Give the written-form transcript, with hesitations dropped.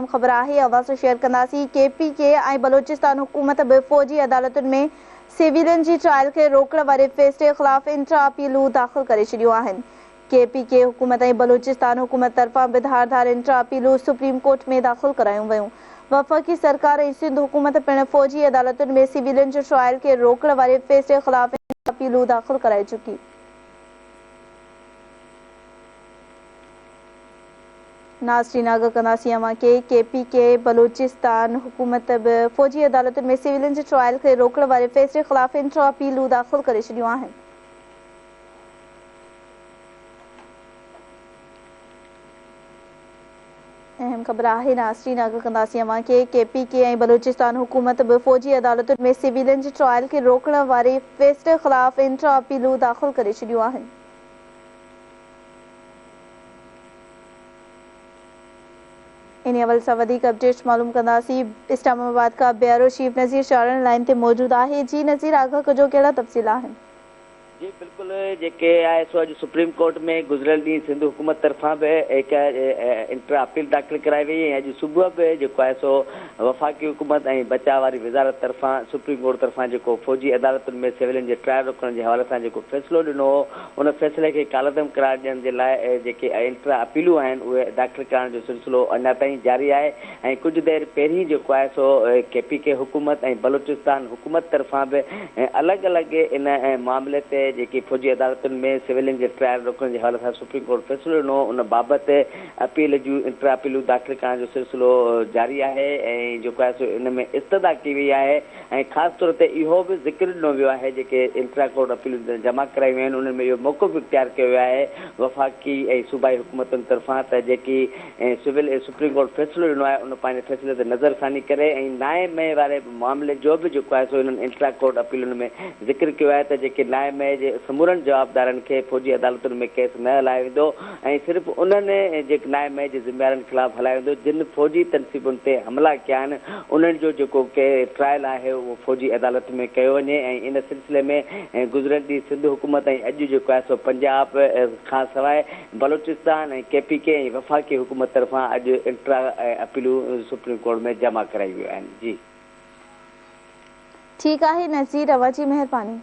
अहम ख़बर है अवां सां शेयर कंदासीं। KPK ऐं बलोचिस्तान हुकूमत बि फ़ौजी अदालतुनि में सिविलियन जी ट्रायल खे रोकण वारे फ़ैसिले ख़िलाफ़ इंट्रा अपीलूं दाख़िल करे छॾियूं आहिनि। KPK हुकूमत ऐं बलोचिस्तान हुकूमत तरफ़ां बि धार इंट्रा अपीलूं सुप्रीम कोर्ट में दाख़िल करायूं वयूं। वफ़ाक़ी सरकार ऐं सिंध हुकूमत पिणु फ़ौजी अदालतुनि में सिविलियन जे ट्रायल खे रोकण वारे फ़ैसिले ख़िलाफ़ इंट्रा अपीलूं दाख़िल कराए चुकी। नाज़रीन, आगाह कंदासीं अवां खे KPK बलोचिस्तान हुकूमत बि फ़ौजी अदालतुनि में सिविलियन जे ट्रायल खे रोकण वारे फ़ैसिले ख़िलाफ़ इंट्रा अपीलूं दाख़िल करे छॾियूं आहिनि। अहम ख़बर है नाज़रीन, आगाह कंदासीं अवां खे KPK ऐं बलोचिस्तान हुकूमत बि फ़ौजी अदालतुनि में सिविलियन जे ट्रायल खे रोकण वारे फ़ैसिले ख़िलाफ़ इंट्रा अपीलूं दाख़िल करे छॾियूं आहिनि। इन हवाले सां वधीक अपडेट्स मालूम कंदासीं। इस्लामाबाद का ब्यूरो चीफ नज़ीर चारण लाइन ते मौजूद है। जी नज़ीर, आगाह कजो कहिड़ा तफ़सील आहिनि? जी बिल्कुल, जेके आहे सो अॼु सुप्रीम कोर्ट में गुज़िरियल ॾींहुं सिंध हुकूमत तरफ़ां बि हिक इंट्रा अपील दाख़िल कराई वई ऐं अॼु सुबुह बि जेको आहे सो वफ़ाक़ी हुकूमत ऐं बचाव वारी वज़ारत तरफ़ां सुप्रीम कोर्ट तरफ़ां जेको फ़ौजी अदालतुनि में सिविलियन जे ट्रायल रोकण जे हवाले सां जेको फ़ैसिलो ॾिनो हो, उन फ़ैसिले खे कालअदम करार ॾियण जे लाइ जेके इंट्रा अपीलूं आहिनि उहे दाख़िल करण जो सिलसिलो अञा ताईं जारी आहे। ऐं कुझु देरि पहिरीं जेको आहे सो KPK हुकूमत ऐं बलोचिस्तान हुकूमत तरफ़ां बि अलॻि अलॻि इन मामले ते जेकी फ़ौजी अदालतुनि में सिविलियन जे ट्रायल रोकण जे हवाले सां सुप्रीम कोर्ट फ़ैसिलो ॾिनो, उन बाबति अपील जूं इंट्रा अपीलूं दाख़िल करण जो सिलसिलो जारी आहे। ऐं जेको आहे सो इन में इस्तदा कई वई आहे ऐं ख़ासि तौर ते इहो बि ज़िक्र ॾिनो वियो आहे जेके इंट्रा कोर्ट अपीलूं जमा कराई वियूं आहिनि, उन्हनि में इहो मौक़ो बि इख़्तियार कयो वियो आहे वफ़ाक़ी ऐं सूबाई हुकूमतुनि तरफ़ां त जेकी सुप्रीम कोर्ट फ़ैसिलो ॾिनो आहे उन पंहिंजे फ़ैसिले ते नज़रसानी करे ऐं न्याय मय वारे मामले जो बि जेको आहे सो इन्हनि इंट्रा कोर्ट अपीलुनि में ज़िक्र कयो आहे त जेके न्याय मय जे समूरनि जवाबदारनि खे फ़ौजी अदालतुनि में केस न हलायो वेंदो ऐं सिर्फ़ु उन्हनि जेके न्याय मय जे ज़िम्मेवारनि ख़िलाफ़ हलायो वेंदो जिन फ़ौजी तनसीबुनि ते हमला कया आहिनि, उन्हनि जो जेको के ट्रायल आहे उहो फ़ौजी अदालत में कयो वञे। ऐं इन सिलसिले में गुज़िरियल ॾींहुं सिंध हुकूमत ऐं अॼु जेको आहे सो पंजाब खां सवाइ बलोचिस्तान ऐं KPK ऐं वफ़ाक़ी हुकूमत तरफ़ां अॼु इंट्रा अपीलूं सुप्रीम कोर्ट में जमा कराई वियूं आहिनि। जी ठीकु आहे नज़ीर, अवां जी महिरबानी।